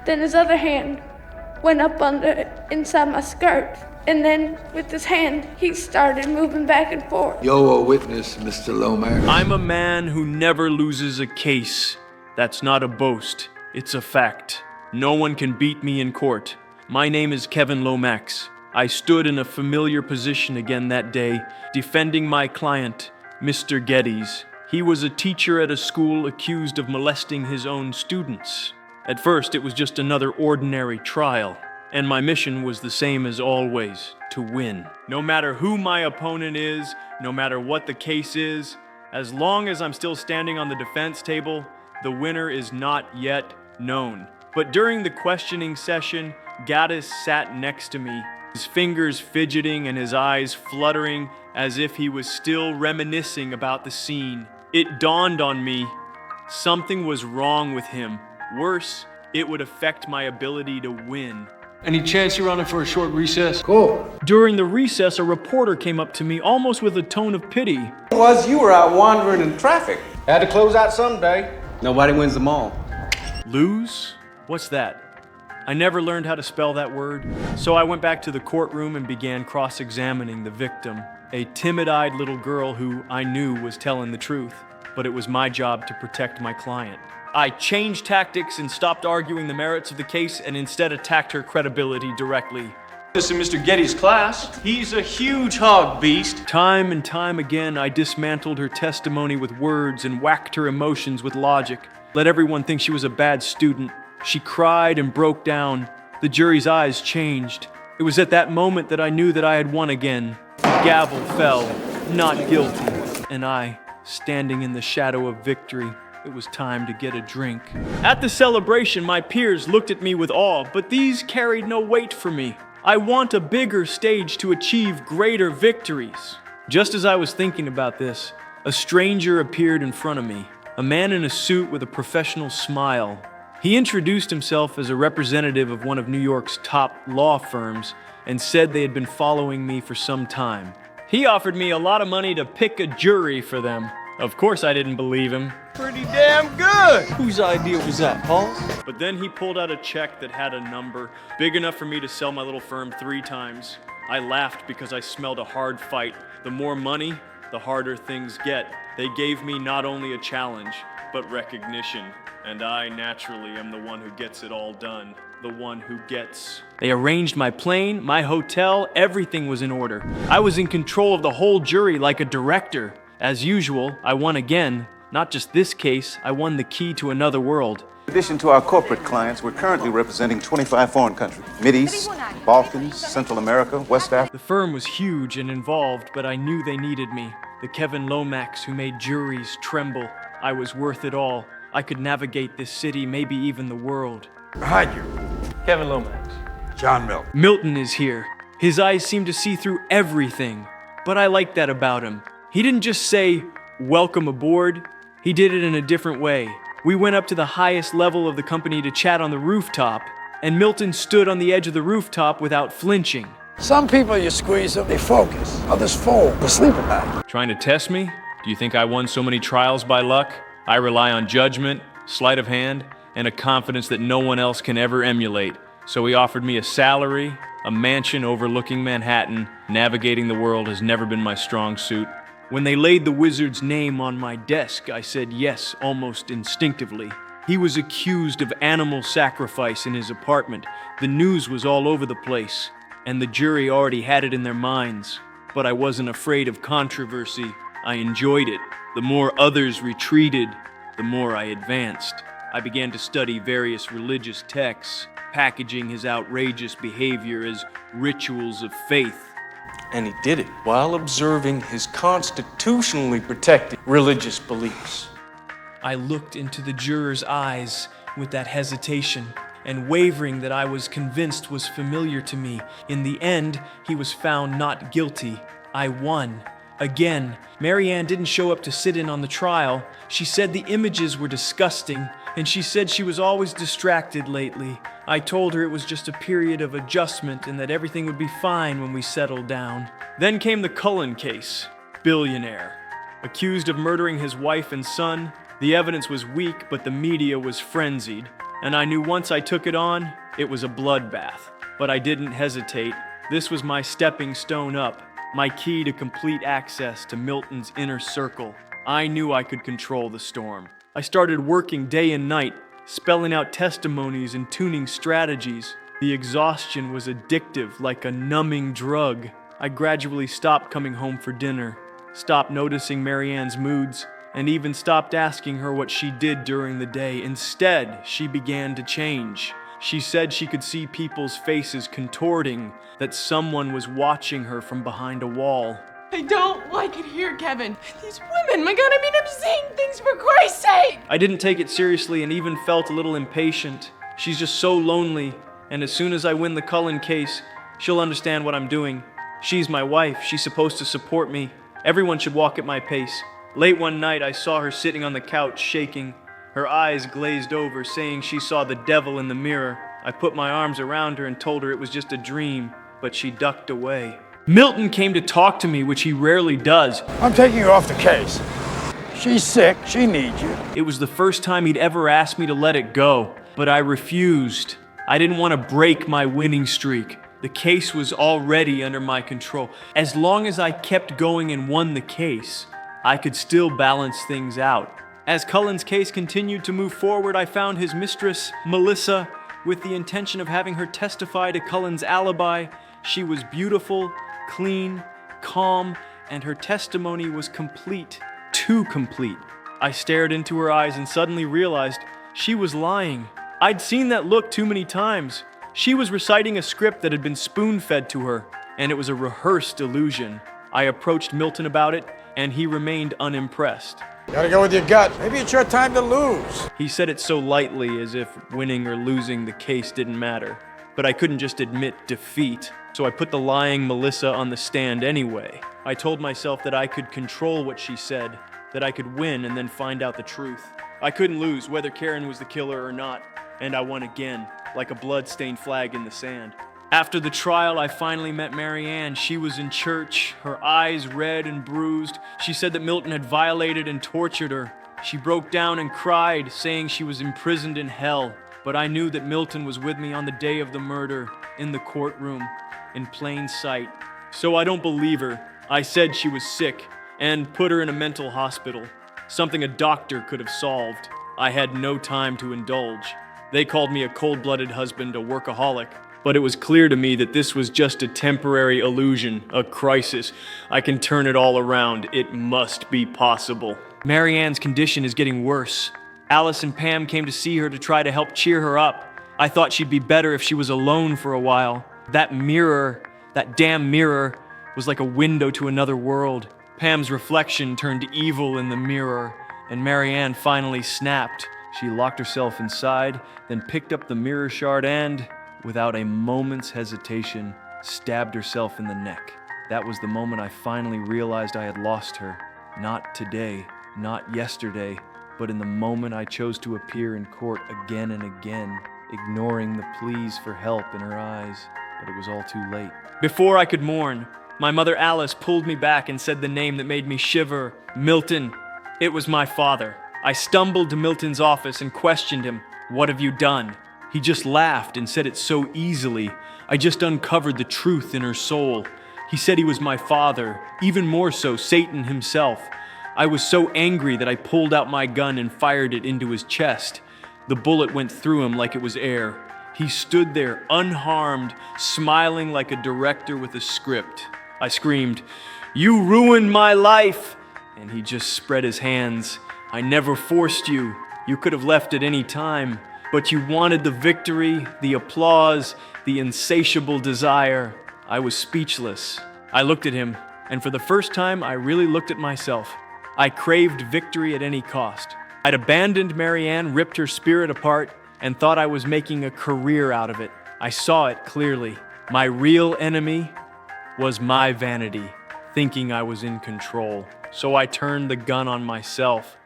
Then his other hand went up inside my skirt. And then with his hand, he started moving back and forth. You're a witness, Mr. Lomax. I'm a man who never loses a case. That's not a boast, it's a fact. No one can beat me in court. My name is Kevin Lomax. I stood in a familiar position again that day, defending my client, Mr. Geddes. He was a teacher at a school accused of molesting his own students. At first, it was just another ordinary trial. And my mission was the same as always, to win. No matter who my opponent is, no matter what the case is, as long as I'm still standing on the defense table, the winner is not yet known. But during the questioning session, Geddes sat next to me, his fingers fidgeting and his eyes fluttering as if he was still reminiscing about the scene. It dawned on me, something was wrong with him. Worse, it would affect my ability to win. Any chance you're running for a short recess? Cool. During the recess, a reporter came up to me almost with a tone of pity. You were out wandering in traffic. Had to close out someday. Nobody wins them all. Lose? What's that? I never learned how to spell that word, so I went back to the courtroom and began cross-examining the victim, a timid-eyed little girl who I knew was telling the truth, but it was my job to protect my client. I changed tactics and stopped arguing the merits of the case and instead attacked her credibility directly. This is Mr. Geddes' class. He's a huge hog beast. Time and time again, I dismantled her testimony with words and whacked her emotions with logic. Let everyone think she was a bad student. She cried and broke down. The jury's eyes changed. It was at that moment that I knew that I had won again. The gavel fell, not guilty, and I, standing in the shadow of victory, it was time to get a drink. At the celebration, my peers looked at me with awe, but these carried no weight for me. I want a bigger stage to achieve greater victories. Just as I was thinking about this, a stranger appeared in front of me, a man in a suit with a professional smile. He introduced himself as a representative of one of New York's top law firms and said they had been following me for some time. He offered me a lot of money to pick a jury for them. Of course I didn't believe him. Pretty damn good. Whose idea was that, Paul's? But then he pulled out a check that had a number big enough for me to sell my little firm 3 times. I laughed because I smelled a hard fight. The more money, the harder things get. They gave me not only a challenge, but recognition. And I, naturally, am the one who gets it all done. The one who gets. They arranged my plane, my hotel, everything was in order. I was in control of the whole jury like a director. As usual, I won again. Not just this case, I won the key to another world. In addition to our corporate clients, we're currently representing 25 foreign countries. Mideast, Balkans, Central America, West Africa. The firm was huge and involved, but I knew they needed me. The Kevin Lomax who made juries tremble. I was worth it all. I could navigate this city, maybe even the world. Behind you, Kevin Lomax. John Milton. Milton is here. His eyes seem to see through everything, but I like that about him. He didn't just say, "Welcome aboard." He did it in a different way. We went up to the highest level of the company to chat on the rooftop, and Milton stood on the edge of the rooftop without flinching. Some people, you squeeze them, they focus. Others fold, they sleep at night. Trying to test me? Do you think I won so many trials by luck? I rely on judgment, sleight of hand, and a confidence that no one else can ever emulate. So he offered me a salary, a mansion overlooking Manhattan. Navigating the world has never been my strong suit. When they laid the wizard's name on my desk, I said yes almost instinctively. He was accused of animal sacrifice in his apartment. The news was all over the place, and the jury already had it in their minds. But I wasn't afraid of controversy. I enjoyed it. The more others retreated, the more I advanced. I began to study various religious texts, packaging his outrageous behavior as rituals of faith. And he did it while observing his constitutionally protected religious beliefs. I looked into the juror's eyes with that hesitation and wavering that I was convinced was familiar to me. In the end, he was found not guilty. I won. Again, Marianne didn't show up to sit in on the trial. She said the images were disgusting, and she said she was always distracted lately. I told her it was just a period of adjustment and that everything would be fine when we settled down. Then came the Cullen case. Billionaire. Accused of murdering his wife and son, the evidence was weak, but the media was frenzied. and I knew once I took it on, it was a bloodbath. But I didn't hesitate. This was my stepping stone up, my key to complete access to Milton's inner circle. I knew I could control the storm. I started working day and night, spelling out testimonies and tuning strategies. The exhaustion was addictive, like a numbing drug. I gradually stopped coming home for dinner, stopped noticing Marianne's moods, and even stopped asking her what she did during the day. Instead, she began to change. She said she could see people's faces contorting, that someone was watching her from behind a wall. I don't like it here, Kevin. These women, my God, I mean, I'm saying things for Christ's sake. I didn't take it seriously and even felt a little impatient. She's just so lonely, and as soon as I win the Cullen case, she'll understand what I'm doing. She's my wife. She's supposed to support me. Everyone should walk at my pace. Late one night, I saw her sitting on the couch, shaking, her eyes glazed over, saying she saw the devil in the mirror. I put my arms around her and told her it was just a dream, but she ducked away. Milton came to talk to me, which he rarely does. I'm taking you off the case. She's sick. She needs you. It was the first time he'd ever asked me to let it go, but I refused. I didn't want to break my winning streak. The case was already under my control. As long as I kept going and won the case, I could still balance things out. As Cullen's case continued to move forward, I found his mistress, Melissa, with the intention of having her testify to Cullen's alibi. She was beautiful, clean, calm, and her testimony was complete, too complete. I stared into her eyes and suddenly realized she was lying. I'd seen that look too many times. She was reciting a script that had been spoon-fed to her, and it was a rehearsed illusion. I approached Milton about it, and he remained unimpressed. You gotta go with your gut. Maybe it's your time to lose. He said it so lightly, as if winning or losing the case didn't matter. But I couldn't just admit defeat, so I put the lying Melissa on the stand anyway. I told myself that I could control what she said, that I could win and then find out the truth. I couldn't lose, whether Karen was the killer or not, and I won again, like a blood-stained flag in the sand. After the trial, I finally met Marianne. She was in church, her eyes red and bruised. She said that Milton had violated and tortured her. She broke down and cried, saying she was imprisoned in hell. But I knew that Milton was with me on the day of the murder, in the courtroom, in plain sight. So I don't believe her. I said she was sick and put her in a mental hospital, something a doctor could have solved. I had no time to indulge. They called me a cold-blooded husband, a workaholic. But it was clear to me that this was just a temporary illusion, a crisis. I can turn it all around. It must be possible. Marianne's condition is getting worse. Alice and Pam came to see her to try to help cheer her up. I thought she'd be better if she was alone for a while. That mirror, that damn mirror, was like a window to another world. Pam's reflection turned evil in the mirror, and Marianne finally snapped. She locked herself inside, then picked up the mirror shard and, without a moment's hesitation, stabbed herself in the neck. That was the moment I finally realized I had lost her. Not today, not yesterday, but in the moment I chose to appear in court again and again, ignoring the pleas for help in her eyes. But it was all too late. Before I could mourn, my mother Alice pulled me back and said the name that made me shiver. Milton. It was my father. I stumbled to Milton's office and questioned him. "What have you done?" He just laughed and said it so easily. I just uncovered the truth in her soul. He said he was my father, even more so, Satan himself. I was so angry that I pulled out my gun and fired it into his chest. The bullet went through him like it was air. He stood there, unharmed, smiling like a director with a script. I screamed, "You ruined my life!" And he just spread his hands. "I never forced you. You could have left at any time. But you wanted the victory, the applause, the insatiable desire." I was speechless. I looked at him, and for the first time, I really looked at myself. I craved victory at any cost. I'd abandoned Marianne, ripped her spirit apart, and thought I was making a career out of it. I saw it clearly. My real enemy was my vanity, thinking I was in control. So I turned the gun on myself.